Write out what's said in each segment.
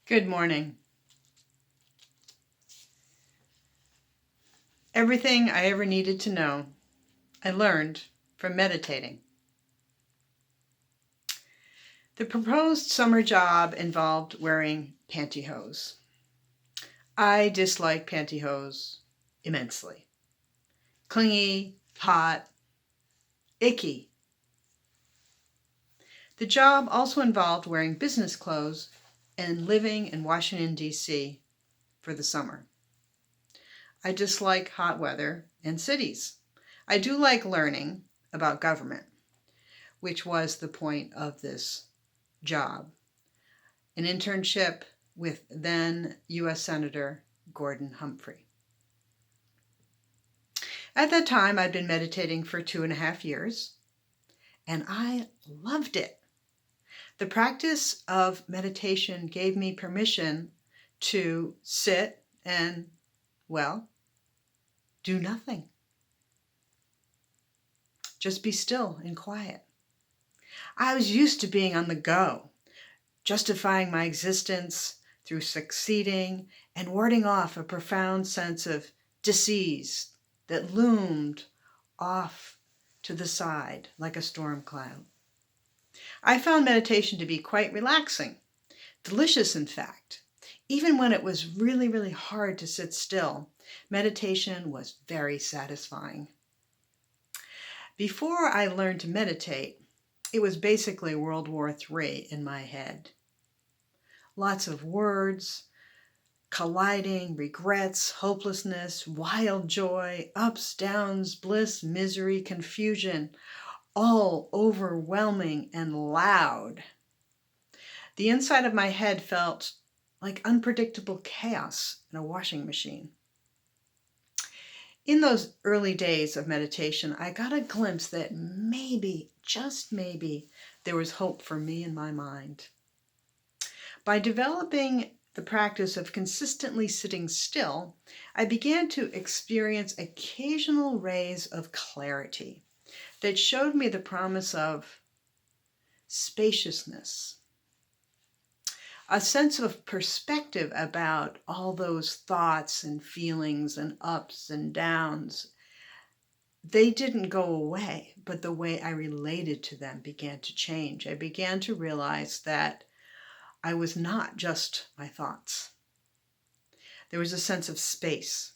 Good morning. Everything I ever needed to know, I learned from meditating. The proposed summer job involved wearing pantyhose. I dislike pantyhose immensely. Clingy, hot, icky. The job also involved wearing business clothes and living in Washington, D.C. for the summer. I dislike hot weather and cities. I do like learning about government, which was the point of this job, an internship with then U.S. Senator Gordon Humphrey. At that time, I'd been meditating for 2.5 years, and I loved it. The practice of meditation gave me permission to sit and, do nothing. Just be still and quiet. I was used to being on the go, justifying my existence through succeeding and warding off a profound sense of disease that loomed off to the side like a storm cloud. I found meditation to be quite relaxing, delicious in fact. Even when it was really, really hard to sit still, meditation was very satisfying. Before I learned to meditate, it was basically World War III in my head. Lots of words, colliding, regrets, hopelessness, wild joy, ups, downs, bliss, misery, confusion, all overwhelming and loud. The inside of my head felt like unpredictable chaos in a washing machine. In those early days of meditation, I got a glimpse that maybe, just maybe, there was hope for me in my mind. By developing the practice of consistently sitting still, I began to experience occasional rays of clarity that showed me the promise of spaciousness, a sense of perspective about all those thoughts and feelings and ups and downs. They didn't go away, but the way I related to them began to change. I began to realize that I was not just my thoughts. There was a sense of space.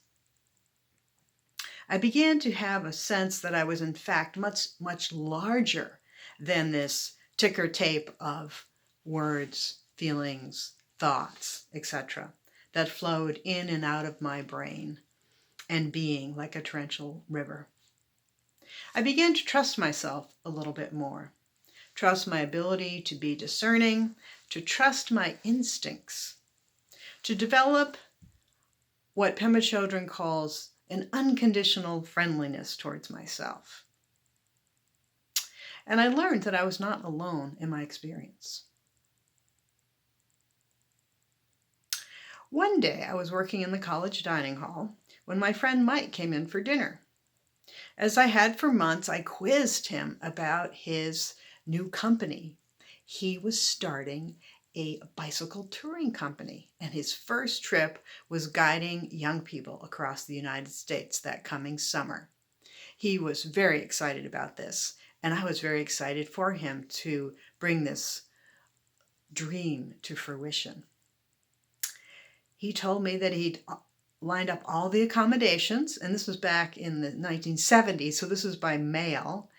I began to have a sense that I was in fact much, much larger than this ticker tape of words, feelings, thoughts, etc., that flowed in and out of my brain and being like a torrential river. I began to trust myself a little bit more, trust my ability to be discerning, to trust my instincts, to develop what Pema Chodron calls an unconditional friendliness towards myself. And I learned that I was not alone in my experience. One day I was working in the college dining hall when my friend Mike came in for dinner. As I had for months, I quizzed him about his new company. He was starting a bicycle touring company, and his first trip was guiding young people across the United States that coming summer. He was very excited about this, and I was very excited for him to bring this dream to fruition. He told me that he'd lined up all the accommodations, and this was back in the 1970s, so this was by mail,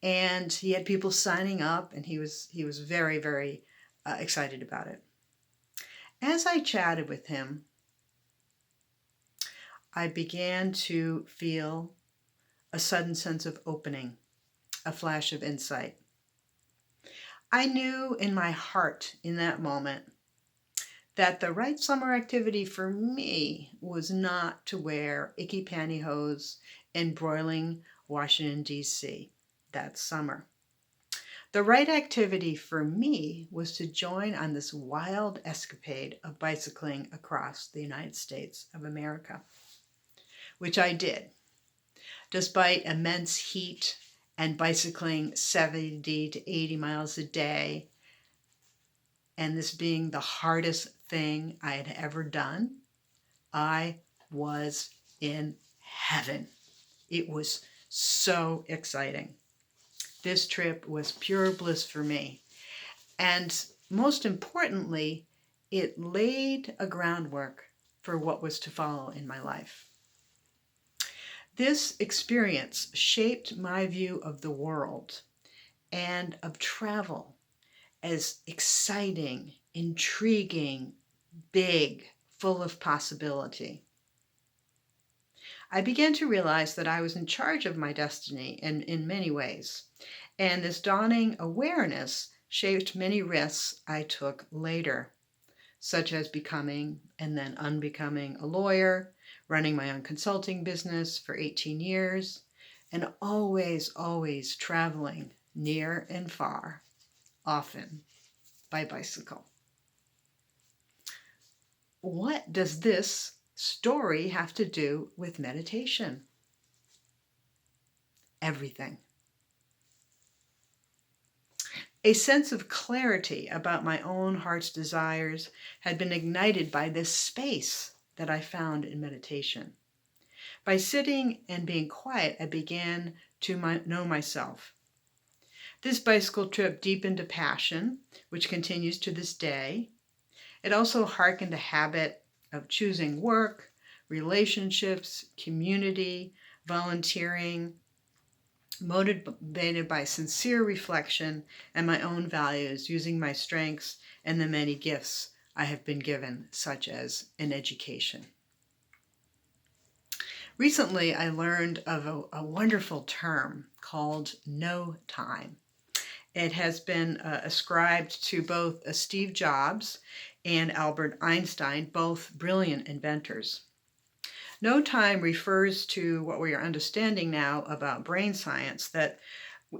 and he had people signing up, and he was very, very excited about it. As I chatted with him, I began to feel a sudden sense of opening, a flash of insight. I knew in my heart in that moment that the right summer activity for me was not to wear icky pantyhose in broiling Washington, D.C. that summer. The right activity for me was to join on this wild escapade of bicycling across the United States of America, which I did, despite immense heat and bicycling 70 to 80 miles a day, and this being the hardest thing I had ever done, I was in heaven. It was so exciting. This trip was pure bliss for me. And most importantly, it laid a groundwork for what was to follow in my life. This experience shaped my view of the world and of travel as exciting, intriguing, big, full of possibility. I began to realize that I was in charge of my destiny in many ways, and this dawning awareness shaped many risks I took later, such as becoming and then unbecoming a lawyer, running my own consulting business for 18 years, and always traveling near and far, often by bicycle. What does this story have to do with meditation? Everything. A sense of clarity about my own heart's desires had been ignited by this space that I found in meditation. By sitting and being quiet, I began to know myself. This bicycle trip deepened a passion, which continues to this day. It also harkened a habit of choosing work, relationships, community, volunteering, motivated by sincere reflection and my own values, using my strengths and the many gifts I have been given, such as an education. Recently, I learned of a wonderful term called no time. It has been ascribed to both Steve Jobs and Albert Einstein, both brilliant inventors. No time refers to what we are understanding now about brain science, that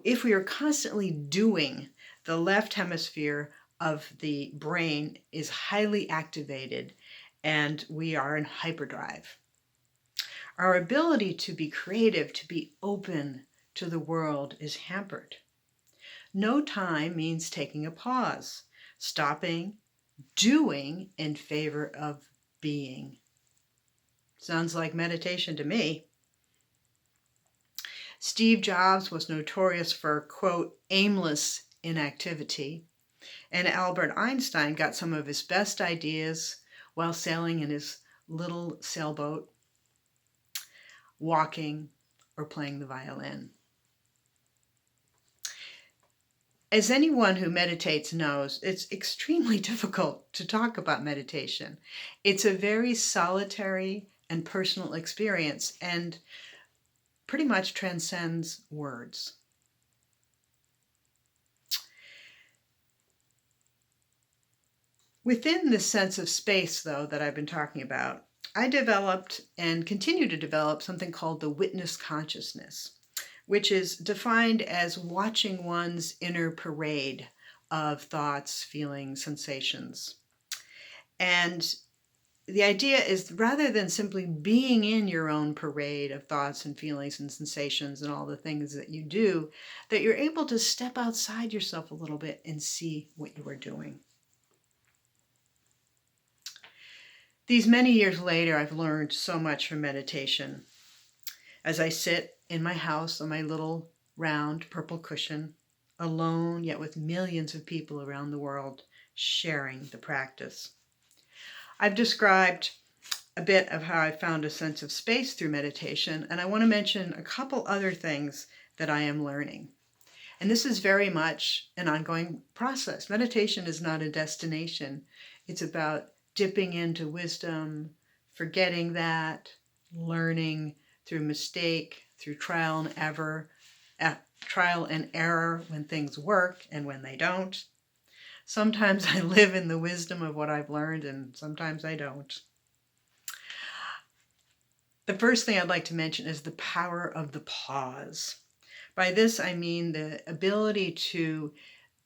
if we are constantly doing, the left hemisphere of the brain is highly activated and we are in hyperdrive. Our ability to be creative, to be open to the world is hampered. No time means taking a pause, stopping, doing in favor of being. Sounds like meditation to me. Steve Jobs was notorious for, quote, aimless inactivity, and Albert Einstein got some of his best ideas while sailing in his little sailboat, walking, or playing the violin. As anyone who meditates knows, it's extremely difficult to talk about meditation. It's a very solitary and personal experience and pretty much transcends words. Within this sense of space, though, that I've been talking about, I developed and continue to develop something called the witness consciousness, which is defined as watching one's inner parade of thoughts, feelings, sensations. And the idea is, rather than simply being in your own parade of thoughts and feelings and sensations and all the things that you do, that you're able to step outside yourself a little bit and see what you are doing. These many years later, I've learned so much from meditation. As I sit in my house on my little round purple cushion, alone yet with millions of people around the world sharing the practice. I've described a bit of how I found a sense of space through meditation, and I want to mention a couple other things that I am learning. And this is very much an ongoing process. Meditation is not a destination. It's about dipping into wisdom, forgetting that, learning through mistake, through trial and error when things work and when they don't. Sometimes I live in the wisdom of what I've learned, and sometimes I don't. The first thing I'd like to mention is the power of the pause. By this, I mean the ability to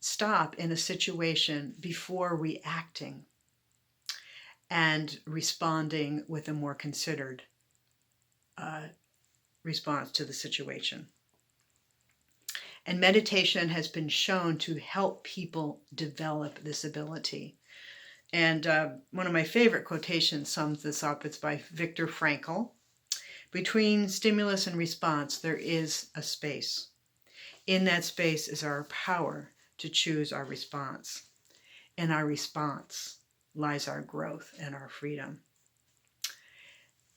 stop in a situation before reacting and responding with a more considered response to the situation. And meditation has been shown to help people develop this ability. And one of my favorite quotations sums this up. It's by Viktor Frankl. Between stimulus and response, there is a space. In that space is our power to choose our response. In our response lies our growth and our freedom.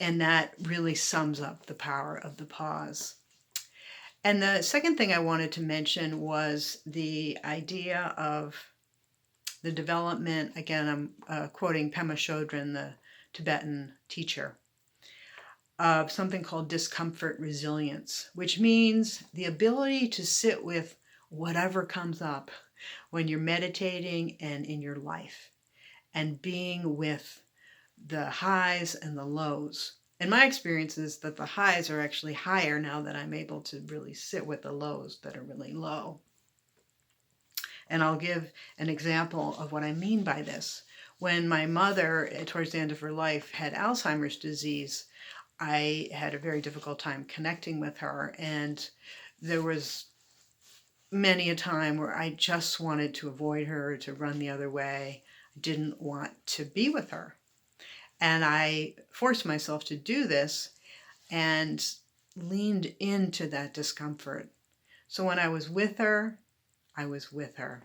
And that really sums up the power of the pause. And the second thing I wanted to mention was the idea of the development. Again, I'm quoting Pema Chodron, the Tibetan teacher, of something called Discomfort Resilience, which means the ability to sit with whatever comes up when you're meditating and in your life, and being with the highs and the lows. And my experience is that the highs are actually higher now that I'm able to really sit with the lows that are really low. And I'll give an example of what I mean by this. When my mother, towards the end of her life, had Alzheimer's disease, I had a very difficult time connecting with her. And there was many a time where I just wanted to avoid her, to run the other way. I didn't want to be with her. And I forced myself to do this and leaned into that discomfort. So when I was with her, I was with her.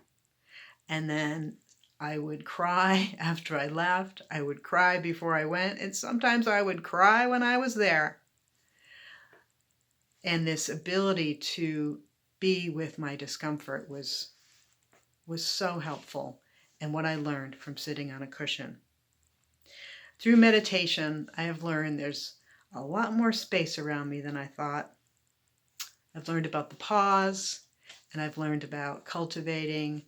And then I would cry after I left. I would cry before I went. And sometimes I would cry when I was there. And this ability to be with my discomfort was so helpful, and what I learned from sitting on a cushion. Through meditation, I have learned there's a lot more space around me than I thought. I've learned about the pause, and I've learned about cultivating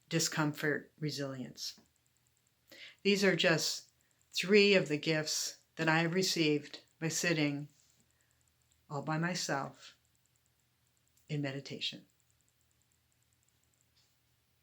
discomfort resilience. These are just 3 of the gifts that I have received by sitting all by myself in meditation.